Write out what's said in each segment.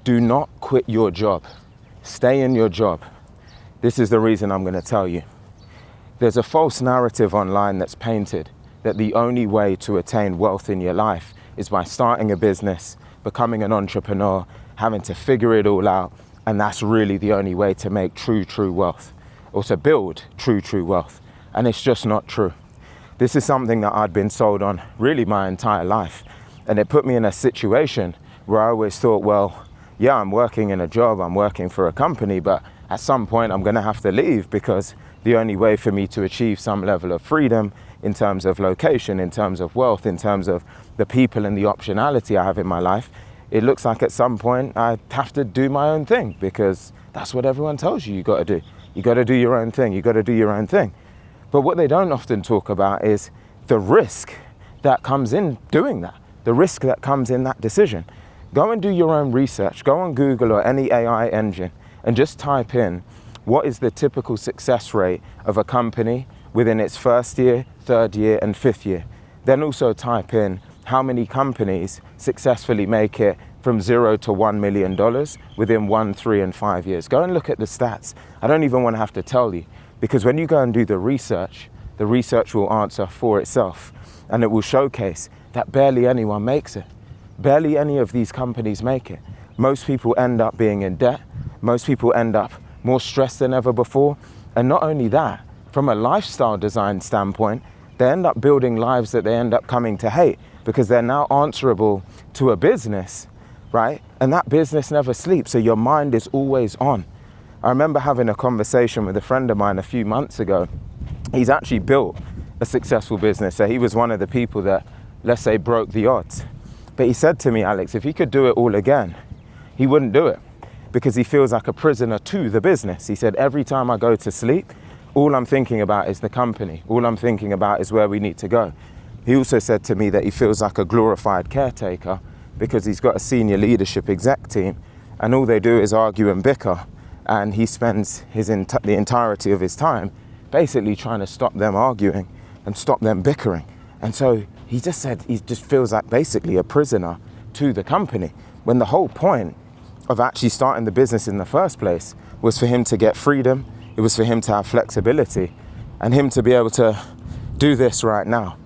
Do not quit your job. Stay in your job. This is the reason I'm going to tell you. There's a false narrative online that's painted that the only way to attain wealth in your life is by starting a business, becoming an entrepreneur, having to figure it all out, and that's really the only way to make true wealth, or to build true wealth. And it's just not true. This is something that I'd been sold on really my entire life, and it put me in a situation where I always thought, well, yeah, I'm working in a job, I'm working for a company, but at some point I'm going to have to leave, because the only way for me to achieve some level of freedom in terms of location, in terms of wealth, in terms of the people and the optionality I have in my life, it looks like at some point I have to do my own thing, because that's what everyone tells you got to do. You got to do your own thing. You got to do your own thing. But what they don't often talk about is the risk that comes in doing that, the risk that comes in that decision. Go and do your own research. Go on Google or any AI engine and just type in, what is the typical success rate of a company within its first year, third year, and fifth year? Then also type in how many companies successfully make it from $0 to $1 million within 1, 3, and 5 years. Go and look at the stats. I don't even want to have to tell you, because when you go and do the research will answer for itself, and it will showcase that barely anyone makes it. Barely any of these companies make it. Most people end up being in debt. Most people end up more stressed than ever before. And not only that, from a lifestyle design standpoint, they end up building lives that they end up coming to hate, because they're now answerable to a business, right? And that business never sleeps, so your mind is always on. I remember having a conversation with a friend of mine a few months ago. He's actually built a successful business, so he was one of the people that, let's say, broke the odds. But he said to me, Alex, if he could do it all again, he wouldn't do it, because he feels like a prisoner to the business. He said, every time I go to sleep, all I'm thinking about is the company. All I'm thinking about is where we need to go. He also said to me that he feels like a glorified caretaker, because he's got a senior leadership exec team, and all they do is argue and bicker, and he spends the entirety of his time basically trying to stop them arguing and stop them bickering. And so he just said he just feels like basically a prisoner to the company, when the whole point of actually starting the business in the first place was for him to get freedom. It was for him to have flexibility, and him to be able to do this right now,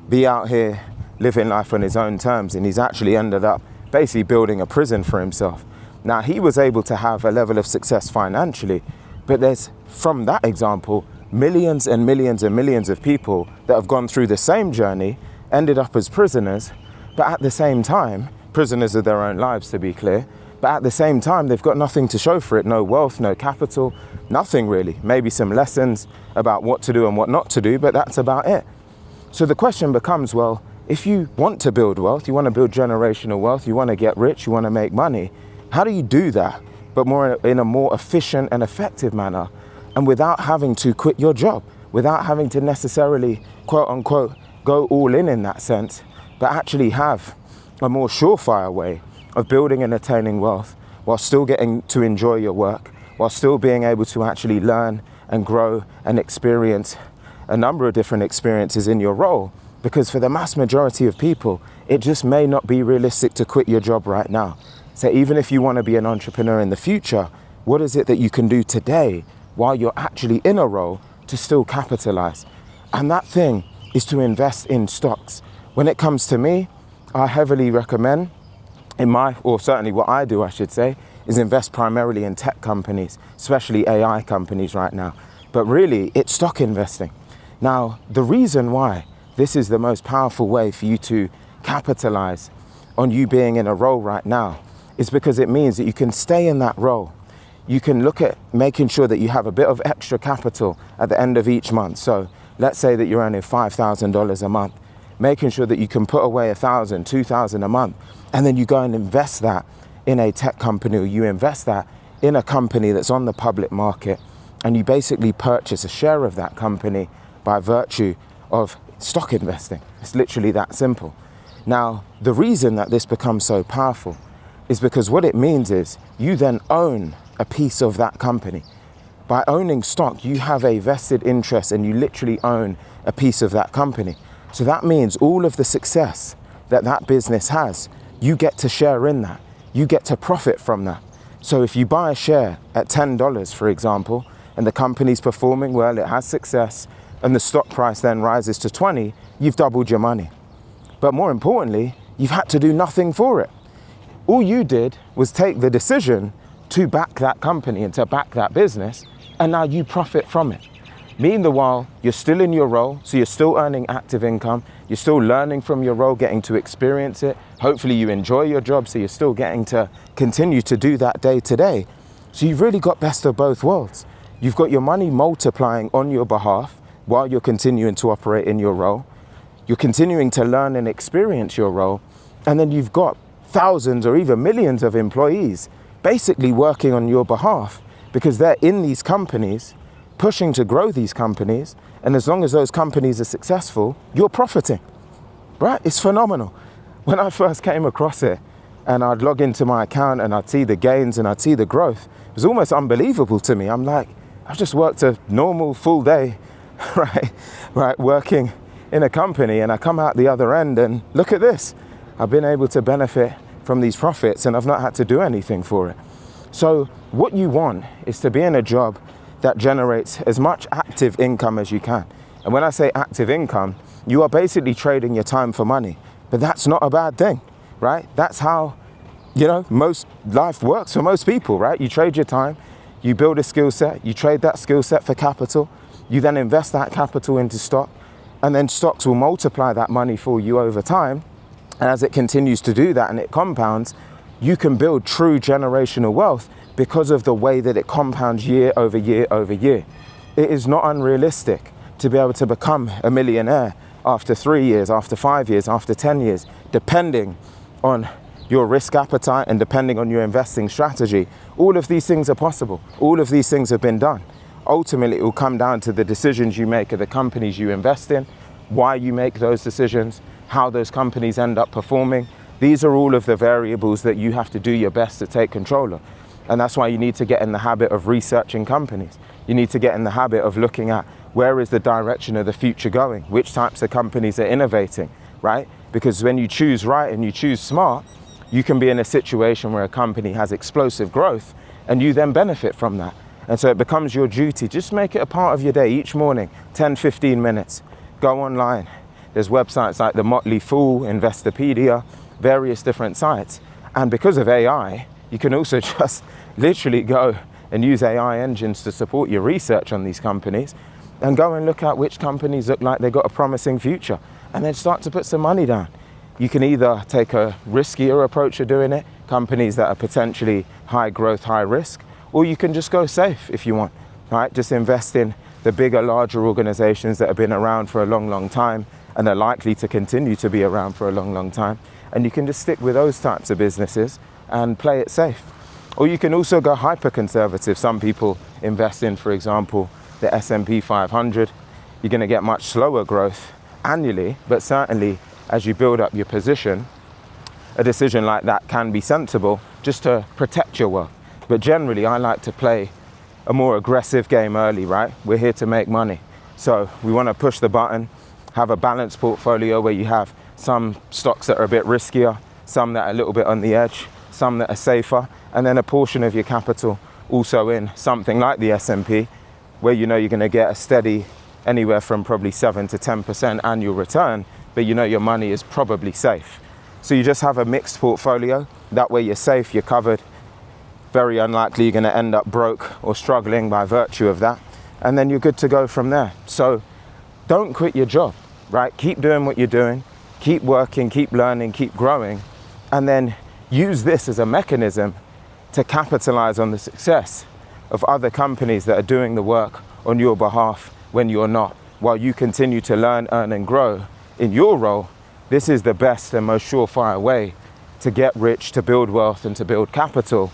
be out here living life on his own terms. And he's actually ended up basically building a prison for himself. Now, he was able to have a level of success financially, but there's, from that example, millions and millions and millions of people that have gone through the same journey, ended up as prisoners, but at the same time, prisoners of their own lives, to be clear, but at the same time, they've got nothing to show for it. No wealth, no capital, nothing really. Maybe some lessons about what to do and what not to do, but that's about it. So the question becomes, well, if you want to build wealth, you want to build generational wealth, you want to get rich, you want to make money, how do you do that, but in a more efficient and effective manner, and without having to quit your job, without having to necessarily, quote unquote, go all in that sense, but actually have a more surefire way of building and attaining wealth while still getting to enjoy your work, while still being able to actually learn and grow and experience a number of different experiences in your role. Because for the mass majority of people, it just may not be realistic to quit your job right now. So even if you want to be an entrepreneur in the future, what is it that you can do today while you're actually in a role to still capitalize? And that thing is to invest in stocks. When it comes to me, I heavily recommend, or certainly what I do, I should say, is invest primarily in tech companies, especially AI companies right now. But really, it's stock investing. Now, the reason why this is the most powerful way for you to capitalize on you being in a role right now is because it means that you can stay in that role. You can look at making sure that you have a bit of extra capital at the end of each month. So let's say that you're earning $5,000 a month, making sure that you can put away $1,000, $2,000 a month, and then you go and invest that in a tech company, or you invest that in a company that's on the public market, and you basically purchase a share of that company by virtue of stock investing. It's literally that simple. Now, the reason that this becomes so powerful is because what it means is you then own a piece of that company. By owning stock, you have a vested interest and you literally own a piece of that company. So that means all of the success that that business has, you get to share in that. you get to profit from that. So if you buy a share at $10, for example, and the company's performing well, it has success, and the stock price then rises to 20, you've doubled your money. But more importantly, you've had to do nothing for it. All you did was take the decision to back that company and to back that business, and now you profit from it. Meanwhile, you're still in your role, so you're still earning active income, you're still learning from your role, getting to experience it. Hopefully you enjoy your job, so you're still getting to continue to do that day to day. So you've really got best of both worlds. You've got your money multiplying on your behalf while you're continuing to operate in your role. You're continuing to learn and experience your role. And then you've got thousands or even millions of employees basically working on your behalf because they're in these companies, pushing to grow these companies. And as long as those companies are successful, you're profiting, right? It's phenomenal. When I first came across it and I'd log into my account and I'd see the gains and I'd see the growth, it was almost unbelievable to me. I'm like, I've just worked a normal full day, right, working in a company, and I come out the other end and look at this. I've been able to benefit from these profits and I've not had to do anything for it. So what you want is to be in a job that generates as much active income as you can. And when I say active income, you are basically trading your time for money. But that's not a bad thing, right? That's how, most life works for most people, right? You trade your time, you build a skill set, you trade that skill set for capital, you then invest that capital into stock, and then stocks will multiply that money for you over time. And as it continues to do that and it compounds, you can build true generational wealth because of the way that it compounds year over year over year. It is not unrealistic to be able to become a millionaire after 3 years, after 5 years, after 10 years, depending on your risk appetite and depending on your investing strategy. All of these things are possible. All of these things have been done. Ultimately, it will come down to the decisions you make of the companies you invest in, why you make those decisions, how those companies end up performing. These are all of the variables that you have to do your best to take control of. And that's why you need to get in the habit of researching companies. You need to get in the habit of looking at where is the direction of the future going, which types of companies are innovating, right? Because when you choose right and you choose smart, you can be in a situation where a company has explosive growth and you then benefit from that. And so it becomes your duty. Just make it a part of your day each morning, 10, 15 minutes. Go online. There's websites like the Motley Fool, Investopedia, various different sites. And because of AI, you can also just literally go and use AI engines to support your research on these companies and go and look at which companies look like they've got a promising future and then start to put some money down. You can either take a riskier approach of doing it, companies that are potentially high growth, high risk, or you can just go safe if you want, right? Just invest in the bigger, larger organizations that have been around for a long, long time and are likely to continue to be around for a long, long time. And you can just stick with those types of businesses and play it safe. Or you can also go hyper conservative. Some people invest in, for example, the S&P 500. You're going to get much slower growth annually, but certainly as you build up your position, a decision like that can be sensible just to protect your wealth. But generally, I like to play a more aggressive game early, right? We're here to make money. So we want to push the button, have a balanced portfolio where you have some stocks that are a bit riskier, some that are a little bit on the edge, some that are safer, and then a portion of your capital also in something like the S&P, where you know you're going to get a steady anywhere from probably 7 to 10% annual return, but you know your money is probably safe. So you just have a mixed portfolio. That way you're safe, you're covered. Very unlikely you're going to end up broke or struggling by virtue of that. And then you're good to go from there. So don't quit your job, right? Keep doing what you're doing. Keep working, keep learning, keep growing. And then use this as a mechanism to capitalize on the success of other companies that are doing the work on your behalf when you're not. While you continue to learn, earn, and grow in your role, this is the best and most surefire way to get rich, to build wealth, and to build capital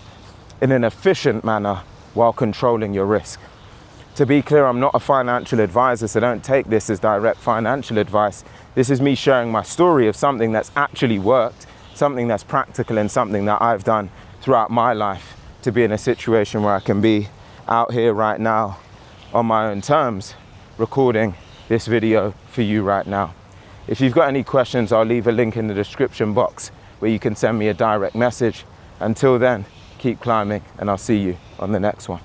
in an efficient manner while controlling your risk. To be clear, I'm not a financial advisor, so don't take this as direct financial advice. This is me sharing my story of something that's actually worked, something that's practical, and something that I've done throughout my life to be in a situation where I can be out here right now on my own terms, recording this video for you right now. If you've got any questions, I'll leave a link in the description box where you can send me a direct message. Until then, keep climbing, and I'll see you on the next one.